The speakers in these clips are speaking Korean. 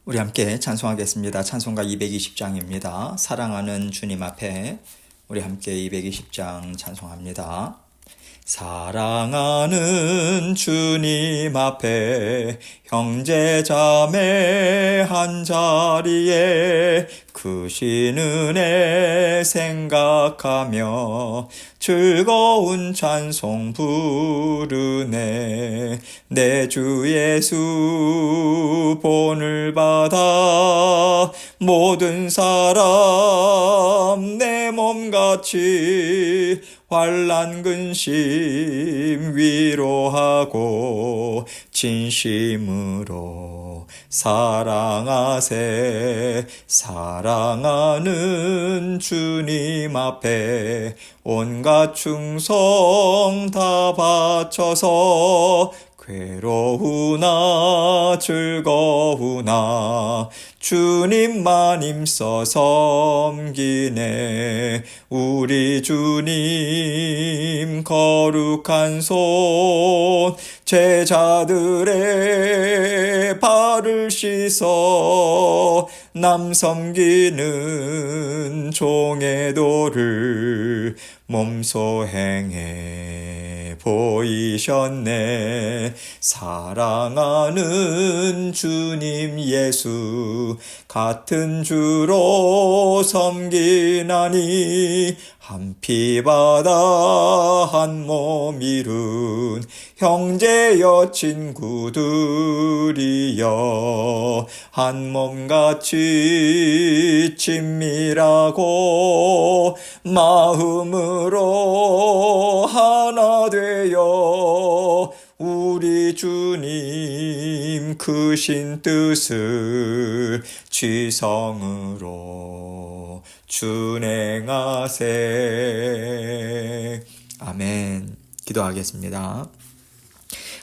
우리 함께 찬송하겠습니다. 찬송가 220장입니다. 사랑하는 주님 앞에 우리 함께 220장 찬송합니다. 사랑하는 주님 앞에 형제 자매 한자리에 크신 은혜 생각하며 즐거운 찬송 부르네. 내 주 예수 본을 받아 모든 사람 내 몸같이 환난 근심 위로하고 진심으로 사랑하세. 사랑하는 주님 앞에 온갖 충성 다 바쳐서 괴로우나 즐거우나 주님만 힘써 섬기네. 우리 주님 거룩한 손 제자들의 발을 씻어 남 섬기는 종의 도를 몸소 행해 보이셨네. 사랑하는 주님 예수 같은 주로 섬기나니 한 피 바다 한 몸 이룬 형제여 친구들이여 한 몸같이 친밀하고 마음으로 하나 되어 우리 주님 크신 뜻을 지성으로 준행하세. 아멘. 기도하겠습니다.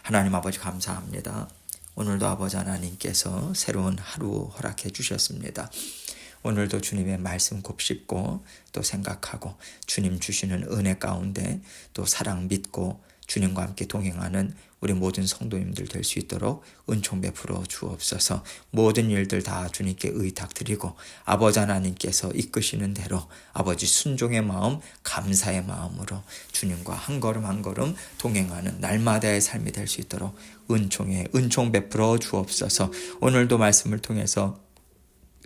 하나님 아버지 감사합니다. 오늘도 아버지 하나님께서 새로운 하루 허락해 주셨습니다. 오늘도 주님의 말씀 곱씹고 또 생각하고 주님 주시는 은혜 가운데 또 사랑 믿고 주님과 함께 동행하는 우리 모든 성도님들 될 수 있도록 은총 베풀어 주옵소서. 모든 일들 다 주님께 의탁드리고 아버지 하나님께서 이끄시는 대로 아버지 순종의 마음, 감사의 마음으로 주님과 한 걸음 한 걸음 동행하는 날마다의 삶이 될 수 있도록 은총 베풀어 주옵소서. 오늘도 말씀을 통해서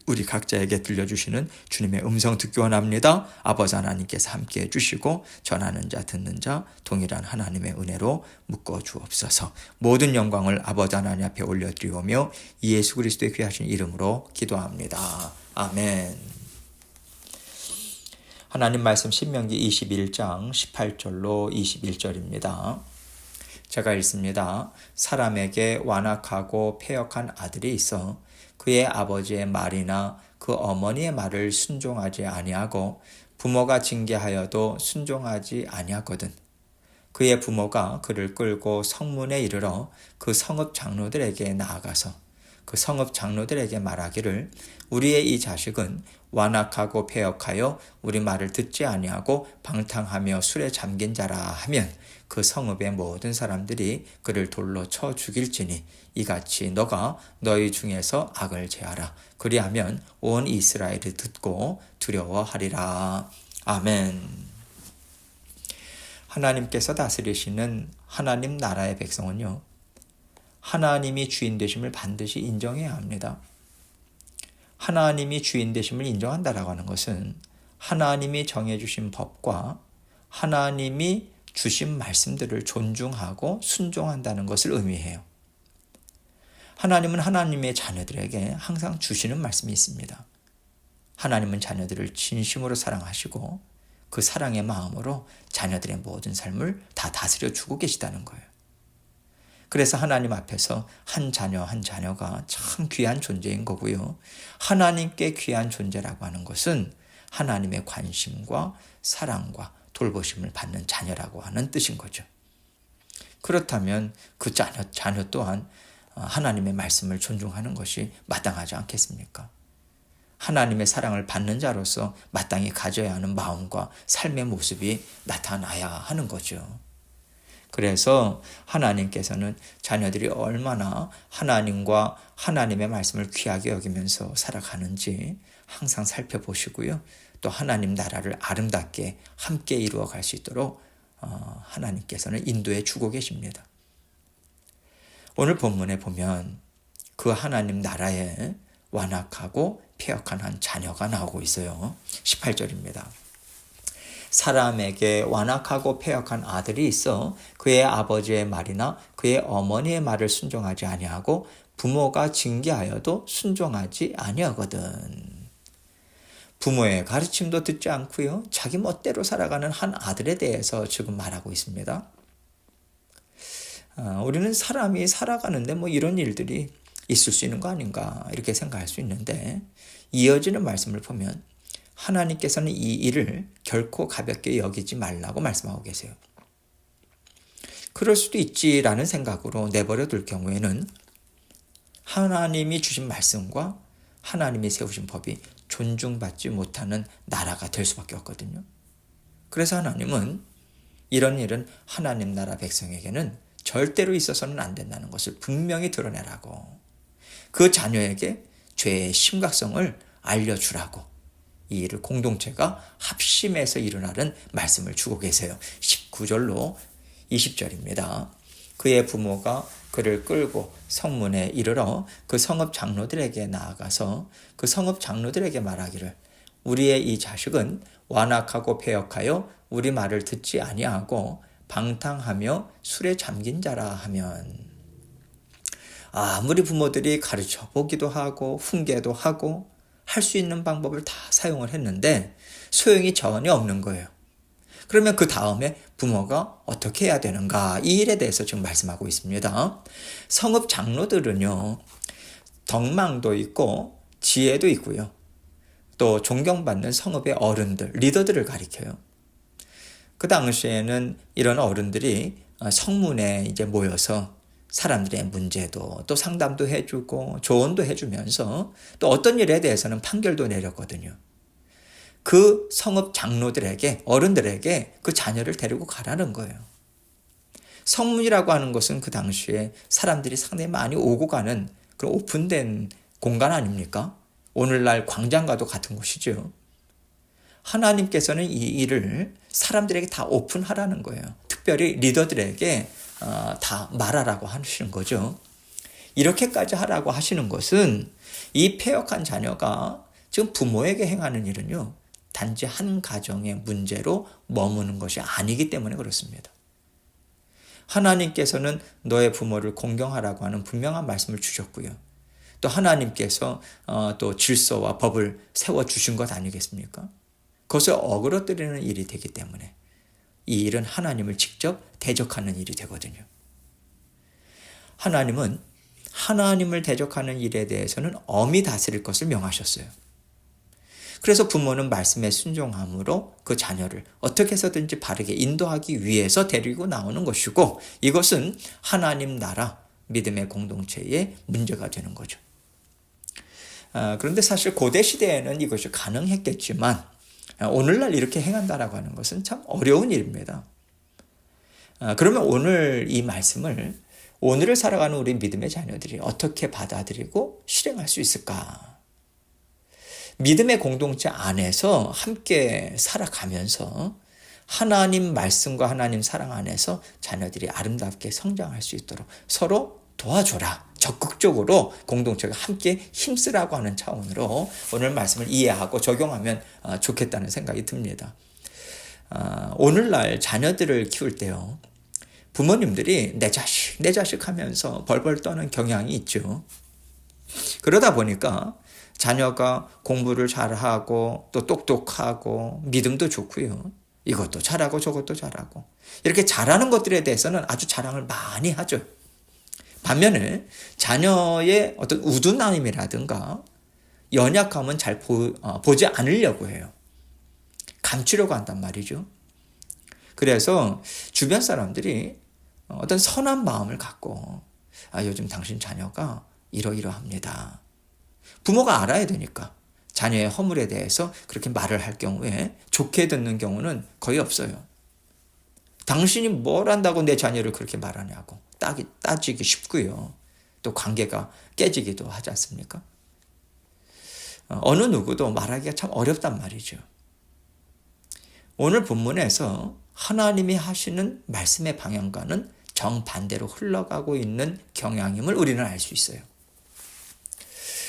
우리 각자에게 들려주시는 주님의 음성 듣기 원합니다. 아버지 하나님께서 함께해 주시고 전하는 자 듣는 자 동일한 하나님의 은혜로 묶어 주옵소서. 모든 영광을 아버지 하나님 앞에 올려드리오며 예수 그리스도의 귀하신 이름으로 기도합니다. 아멘. 하나님 말씀 신명기 21장 18절로 21절입니다. 제가 읽습니다. 사람에게 완악하고 패역한 아들이 있어 그의 아버지의 말이나 그 어머니의 말을 순종하지 아니하고 부모가 징계하여도 순종하지 아니하거든. 그의 부모가 그를 끌고 성문에 이르러 그 성읍 장로들에게 나아가서 그 성읍 장로들에게 말하기를 우리의 이 자식은 완악하고 패역하여 우리 말을 듣지 아니하고 방탕하며 술에 잠긴 자라 하면 그 성읍의 모든 사람들이 그를 돌로 쳐 죽일지니 이같이 너가 너희 중에서 악을 제하라. 그리하면 온 이스라엘이 듣고 두려워하리라. 아멘. 하나님께서 다스리시는 하나님 나라의 백성은요, 하나님이 주인 되심을 반드시 인정해야 합니다. 하나님이 주인 되심을 인정한다라고 하는 것은 하나님이 정해주신 법과 하나님이 주신 말씀들을 존중하고 순종한다는 것을 의미해요. 하나님은 하나님의 자녀들에게 항상 주시는 말씀이 있습니다. 하나님은 자녀들을 진심으로 사랑하시고 그 사랑의 마음으로 자녀들의 모든 삶을 다 다스려 주고 계시다는 거예요. 그래서 하나님 앞에서 한 자녀 한 자녀가 참 귀한 존재인 거고요. 하나님께 귀한 존재라고 하는 것은 하나님의 관심과 사랑과 돌보심을 받는 자녀라고 하는 뜻인 거죠. 그렇다면 그 자녀 또한 하나님의 말씀을 존중하는 것이 마땅하지 않겠습니까? 하나님의 사랑을 받는 자로서 마땅히 가져야 하는 마음과 삶의 모습이 나타나야 하는 거죠. 그래서 하나님께서는 자녀들이 얼마나 하나님과 하나님의 말씀을 귀하게 여기면서 살아가는지 항상 살펴보시고요. 또 하나님 나라를 아름답게 함께 이루어갈 수 있도록 하나님께서는 인도해 주고 계십니다. 오늘 본문에 보면 그 하나님 나라에 완악하고 패역한 한 자녀가 나오고 있어요. 18절입니다. 사람에게 완악하고 패역한 아들이 있어 그의 아버지의 말이나 그의 어머니의 말을 순종하지 아니하고 부모가 징계하여도 순종하지 아니하거든. 부모의 가르침도 듣지 않고요. 자기 멋대로 살아가는 한 아들에 대해서 지금 말하고 있습니다. 우리는 사람이 살아가는데 이런 일들이 있을 수 있는 거 아닌가 이렇게 생각할 수 있는데 이어지는 말씀을 보면 하나님께서는 이 일을 결코 가볍게 여기지 말라고 말씀하고 계세요. 그럴 수도 있지라는 생각으로 내버려 둘 경우에는 하나님이 주신 말씀과 하나님이 세우신 법이 존중받지 못하는 나라가 될 수밖에 없거든요. 그래서 하나님은 이런 일은 하나님 나라 백성에게는 절대로 있어서는 안 된다는 것을 분명히 드러내라고, 그 자녀에게 죄의 심각성을 알려주라고 이 일을 공동체가 합심해서 일어나는 말씀을 주고 계세요. 19절로 20절입니다. 그의 부모가 그를 끌고 성문에 이르러 그 성읍 장로들에게 나아가서 그 성읍 장로들에게 말하기를 우리의 이 자식은 완악하고 패역하여 우리 말을 듣지 아니하고 방탕하며 술에 잠긴 자라 하면, 아무리 부모들이 가르쳐 보기도 하고 훈계도 하고 할 수 있는 방법을 다 사용을 했는데 소용이 전혀 없는 거예요. 그러면 그 다음에 부모가 어떻게 해야 되는가, 이 일에 대해서 지금 말씀하고 있습니다. 성읍 장로들은요, 덕망도 있고 지혜도 있고요. 또 존경받는 성읍의 어른들, 리더들을 가리켜요. 그 당시에는 이런 어른들이 성문에 이제 모여서 사람들의 문제도 또 상담도 해주고 조언도 해주면서 또 어떤 일에 대해서는 판결도 내렸거든요. 그 성읍 장로들에게, 어른들에게 그 자녀를 데리고 가라는 거예요. 성문이라고 하는 것은 그 당시에 사람들이 상당히 많이 오고 가는 그런 오픈된 공간 아닙니까? 오늘날 광장과도 같은 곳이죠. 하나님께서는 이 일을 사람들에게 다 오픈하라는 거예요. 특별히 리더들에게 다 말하라고 하시는 거죠. 이렇게까지 하라고 하시는 것은 이 패역한 자녀가 지금 부모에게 행하는 일은요, 단지 한 가정의 문제로 머무는 것이 아니기 때문에 그렇습니다. 하나님께서는 너의 부모를 공경하라고 하는 분명한 말씀을 주셨고요. 또 하나님께서 또 질서와 법을 세워주신 것 아니겠습니까? 그것을 어그러뜨리는 일이 되기 때문에 이 일은 하나님을 직접 대적하는 일이 되거든요. 하나님은 하나님을 대적하는 일에 대해서는 엄히 다스릴 것을 명하셨어요. 그래서 부모는 말씀에 순종함으로 그 자녀를 어떻게 해서든지 바르게 인도하기 위해서 데리고 나오는 것이고, 이것은 하나님 나라 믿음의 공동체의 문제가 되는 거죠. 그런데 사실 고대 시대에는 이것이 가능했겠지만 오늘날 이렇게 행한다라고 하는 것은 참 어려운 일입니다. 그러면 오늘 이 말씀을 오늘을 살아가는 우리 믿음의 자녀들이 어떻게 받아들이고 실행할 수 있을까? 믿음의 공동체 안에서 함께 살아가면서 하나님 말씀과 하나님 사랑 안에서 자녀들이 아름답게 성장할 수 있도록 서로 도와줘라. 적극적으로 공동체가 함께 힘쓰라고 하는 차원으로 오늘 말씀을 이해하고 적용하면 좋겠다는 생각이 듭니다. 오늘날 자녀들을 키울 때요, 부모님들이 내 자식 하면서 벌벌 떠는 경향이 있죠. 그러다 보니까 자녀가 공부를 잘하고 또 똑똑하고 믿음도 좋고요, 이것도 잘하고 저것도 잘하고 이렇게 잘하는 것들에 대해서는 아주 자랑을 많이 하죠. 반면에 자녀의 어떤 우둔함이라든가 연약함은 잘 보지 않으려고 해요. 감추려고 한단 말이죠. 그래서 주변 사람들이 어떤 선한 마음을 갖고 요즘 당신 자녀가 이러이러합니다. 부모가 알아야 되니까 자녀의 허물에 대해서 그렇게 말을 할 경우에 좋게 듣는 경우는 거의 없어요. 당신이 뭘 한다고 내 자녀를 그렇게 말하냐고 따지기 쉽고요. 또 관계가 깨지기도 하지 않습니까? 어느 누구도 말하기가 참 어렵단 말이죠. 오늘 본문에서 하나님이 하시는 말씀의 방향과는 정반대로 흘러가고 있는 경향임을 우리는 알 수 있어요.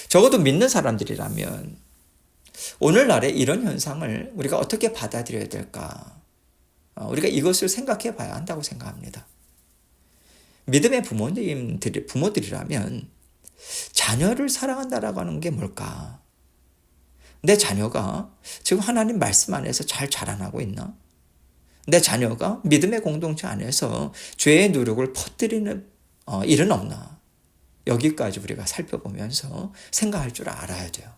적어도 믿는 사람들이라면 오늘날의 이런 현상을 우리가 어떻게 받아들여야 될까? 우리가 이것을 생각해 봐야 한다고 생각합니다. 믿음의 부모들이라면 자녀를 사랑한다라고 하는 게 뭘까? 내 자녀가 지금 하나님 말씀 안에서 잘 자라나고 있나? 내 자녀가 믿음의 공동체 안에서 죄의 누룩을 퍼뜨리는 일은 없나? 여기까지 우리가 살펴보면서 생각할 줄 알아야 돼요.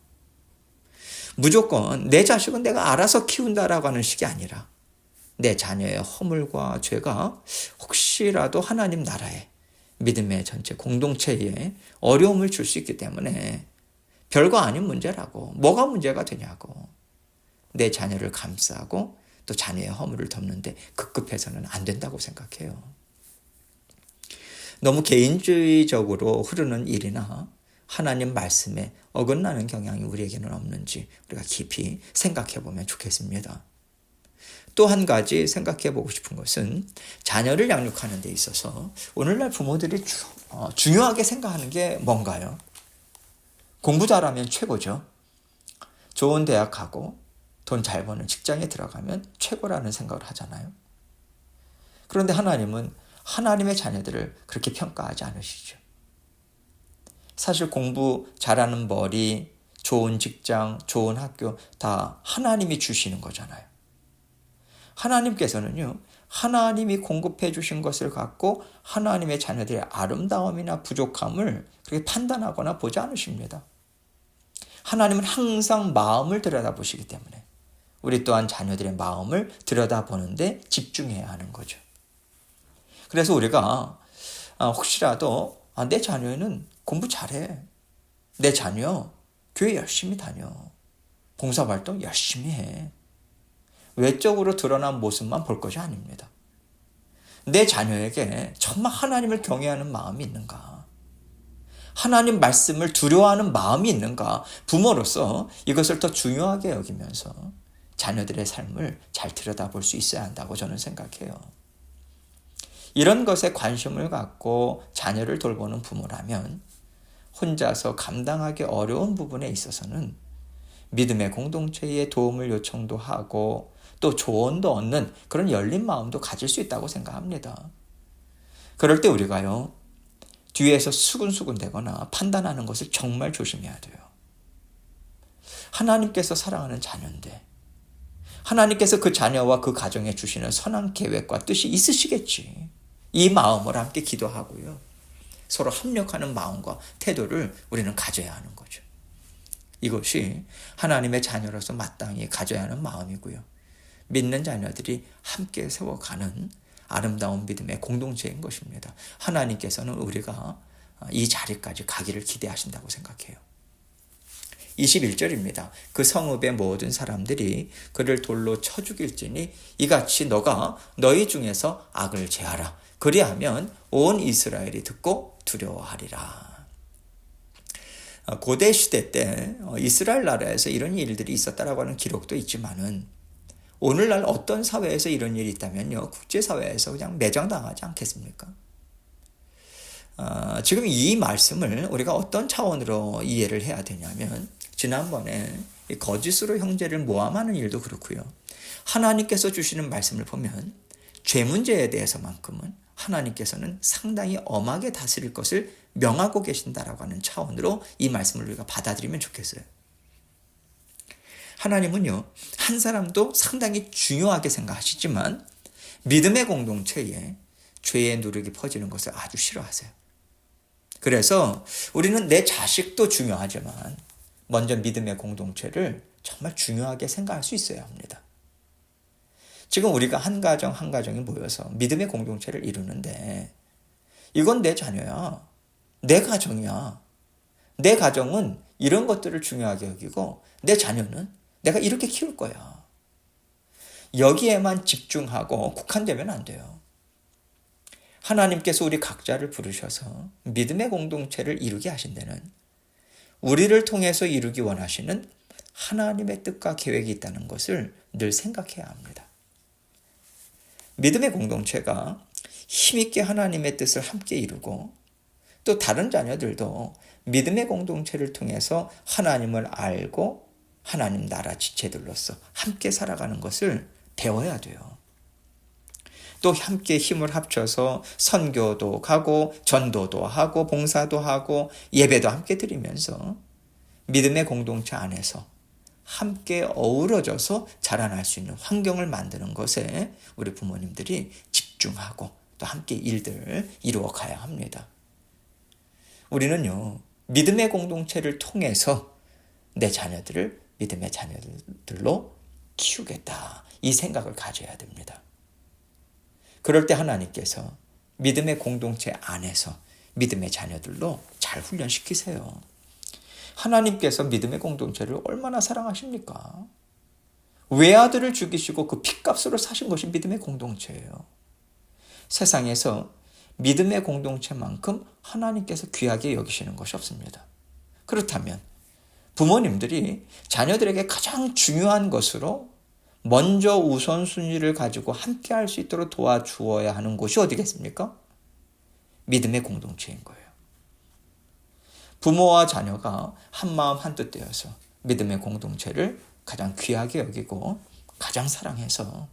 무조건 내 자식은 내가 알아서 키운다라고 하는 식이 아니라 내 자녀의 허물과 죄가 혹시라도 하나님 나라에 믿음의 전체 공동체에 어려움을 줄 수 있기 때문에 별거 아닌 문제라고, 뭐가 문제가 되냐고, 내 자녀를 감싸고 또 자녀의 허물을 덮는데 급급해서는 안 된다고 생각해요. 너무 개인주의적으로 흐르는 일이나 하나님 말씀에 어긋나는 경향이 우리에게는 없는지 우리가 깊이 생각해 보면 좋겠습니다. 또 한 가지 생각해 보고 싶은 것은 자녀를 양육하는 데 있어서 오늘날 부모들이 중요하게 생각하는 게 뭔가요? 공부 잘하면 최고죠. 좋은 대학 가고 돈 잘 버는 직장에 들어가면 최고라는 생각을 하잖아요. 그런데 하나님은 하나님의 자녀들을 그렇게 평가하지 않으시죠. 사실 공부 잘하는 머리, 좋은 직장, 좋은 학교 다 하나님이 주시는 거잖아요. 하나님께서는요, 하나님이 공급해 주신 것을 갖고 하나님의 자녀들의 아름다움이나 부족함을 그렇게 판단하거나 보지 않으십니다. 하나님은 항상 마음을 들여다보시기 때문에 우리 또한 자녀들의 마음을 들여다보는데 집중해야 하는 거죠. 그래서 우리가 혹시라도 내 자녀는 공부 잘해, 내 자녀 교회 열심히 다녀, 봉사활동 열심히 해, 외적으로 드러난 모습만 볼 것이 아닙니다. 내 자녀에게 정말 하나님을 경외하는 마음이 있는가? 하나님 말씀을 두려워하는 마음이 있는가? 부모로서 이것을 더 중요하게 여기면서 자녀들의 삶을 잘 들여다볼 수 있어야 한다고 저는 생각해요. 이런 것에 관심을 갖고 자녀를 돌보는 부모라면 혼자서 감당하기 어려운 부분에 있어서는 믿음의 공동체에 도움을 요청도 하고 또 조언도 얻는 그런 열린 마음도 가질 수 있다고 생각합니다. 그럴 때 우리가요, 뒤에서 수근수근 대거나 판단하는 것을 정말 조심해야 돼요. 하나님께서 사랑하는 자녀인데 하나님께서 그 자녀와 그 가정에 주시는 선한 계획과 뜻이 있으시겠지. 이 마음을 함께 기도하고요, 서로 합력하는 마음과 태도를 우리는 가져야 하는 거죠. 이것이 하나님의 자녀로서 마땅히 가져야 하는 마음이고요, 믿는 자녀들이 함께 세워가는 아름다운 믿음의 공동체인 것입니다. 하나님께서는 우리가 이 자리까지 가기를 기대하신다고 생각해요. 21절입니다. 그 성읍의 모든 사람들이 그를 돌로 쳐 죽일지니 이같이 너가 너희 중에서 악을 제하라. 그리하면 온 이스라엘이 듣고 두려워하리라. 고대 시대 때 이스라엘 나라에서 이런 일들이 있었다라고 하는 기록도 있지만은 오늘날 어떤 사회에서 이런 일이 있다면요, 국제사회에서 그냥 매장당하지 않겠습니까? 지금 이 말씀을 우리가 어떤 차원으로 이해를 해야 되냐면, 지난번에 거짓으로 형제를 모함하는 일도 그렇고요, 하나님께서 주시는 말씀을 보면 죄 문제에 대해서만큼은 하나님께서는 상당히 엄하게 다스릴 것을 명하고 계신다라고 하는 차원으로 이 말씀을 우리가 받아들이면 좋겠어요. 하나님은요, 한 사람도 상당히 중요하게 생각하시지만 믿음의 공동체에 죄의 누룩이 퍼지는 것을 아주 싫어하세요. 그래서 우리는 내 자식도 중요하지만 먼저 믿음의 공동체를 정말 중요하게 생각할 수 있어야 합니다. 지금 우리가 한 가정 한 가정이 모여서 믿음의 공동체를 이루는데 이건 내 자녀야, 내 가정이야. 내 가정은 이런 것들을 중요하게 여기고 내 자녀는 내가 이렇게 키울 거야. 여기에만 집중하고 국한되면 안 돼요. 하나님께서 우리 각자를 부르셔서 믿음의 공동체를 이루게 하신 데는 우리를 통해서 이루기 원하시는 하나님의 뜻과 계획이 있다는 것을 늘 생각해야 합니다. 믿음의 공동체가 힘있게 하나님의 뜻을 함께 이루고 또 다른 자녀들도 믿음의 공동체를 통해서 하나님을 알고 하나님 나라 지체들로서 함께 살아가는 것을 배워야 돼요. 또 함께 힘을 합쳐서 선교도 가고 전도도 하고 봉사도 하고 예배도 함께 드리면서 믿음의 공동체 안에서 함께 어우러져서 자라날 수 있는 환경을 만드는 것에 우리 부모님들이 집중하고 또 함께 일들을 이루어 가야 합니다. 우리는요, 믿음의 공동체를 통해서 내 자녀들을 믿음의 자녀들로 키우겠다. 이 생각을 가져야 됩니다. 그럴 때 하나님께서 믿음의 공동체 안에서 믿음의 자녀들로 잘 훈련시키세요. 하나님께서 믿음의 공동체를 얼마나 사랑하십니까? 외아들을 죽이시고 그 핏값으로 사신 것이 믿음의 공동체예요. 세상에서 믿음의 공동체만큼 하나님께서 귀하게 여기시는 것이 없습니다. 그렇다면 부모님들이 자녀들에게 가장 중요한 것으로 먼저 우선순위를 가지고 함께 할 수 있도록 도와주어야 하는 곳이 어디겠습니까? 믿음의 공동체인 거예요. 부모와 자녀가 한마음 한뜻 되어서 믿음의 공동체를 가장 귀하게 여기고 가장 사랑해서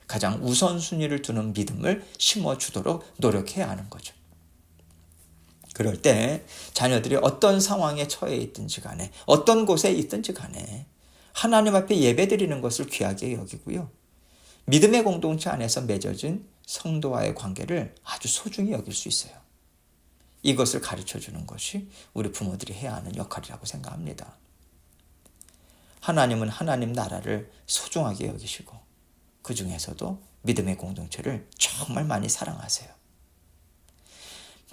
가장 우선순위를 두는 믿음을 심어주도록 노력해야 하는 거죠. 그럴 때 자녀들이 어떤 상황에 처해 있든지 간에 어떤 곳에 있든지 간에 하나님 앞에 예배드리는 것을 귀하게 여기고요. 믿음의 공동체 안에서 맺어진 성도와의 관계를 아주 소중히 여길 수 있어요. 이것을 가르쳐주는 것이 우리 부모들이 해야 하는 역할이라고 생각합니다. 하나님은 하나님 나라를 소중하게 여기시고 그 중에서도 믿음의 공동체를 정말 많이 사랑하세요.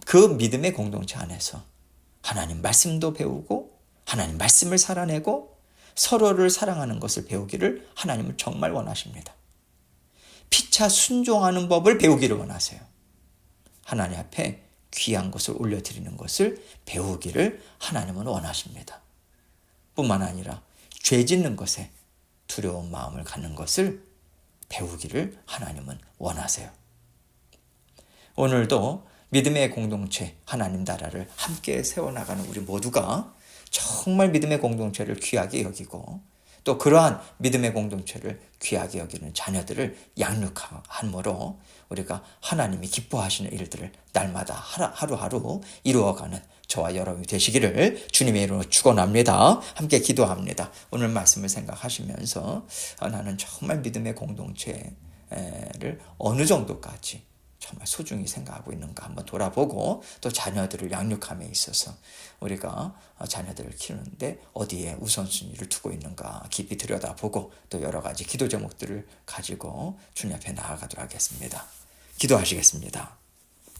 그 믿음의 공동체 안에서 하나님 말씀도 배우고 하나님 말씀을 살아내고 서로를 사랑하는 것을 배우기를 하나님은 정말 원하십니다. 피차 순종하는 법을 배우기를 원하세요. 하나님 앞에 귀한 것을 올려드리는 것을 배우기를 하나님은 원하십니다. 뿐만 아니라 죄 짓는 것에 두려운 마음을 갖는 것을 배우기를 하나님은 원하세요. 오늘도 믿음의 공동체 하나님 나라를 함께 세워나가는 우리 모두가 정말 믿음의 공동체를 귀하게 여기고 또 그러한 믿음의 공동체를 귀하게 여기는 자녀들을 양육함으로 우리가 하나님이 기뻐하시는 일들을 날마다 하루하루 이루어가는 저와 여러분이 되시기를 주님의 이름으로 축원합니다. 함께 기도합니다. 오늘 말씀을 생각하시면서 나는 정말 믿음의 공동체를 어느 정도까지 정말 소중히 생각하고 있는가 한번 돌아보고 또 자녀들을 양육함에 있어서 우리가 자녀들을 키우는데 어디에 우선순위를 두고 있는가 깊이 들여다보고 또 여러 가지 기도 제목들을 가지고 주님 앞에 나아가도록 하겠습니다. 기도하시겠습니다.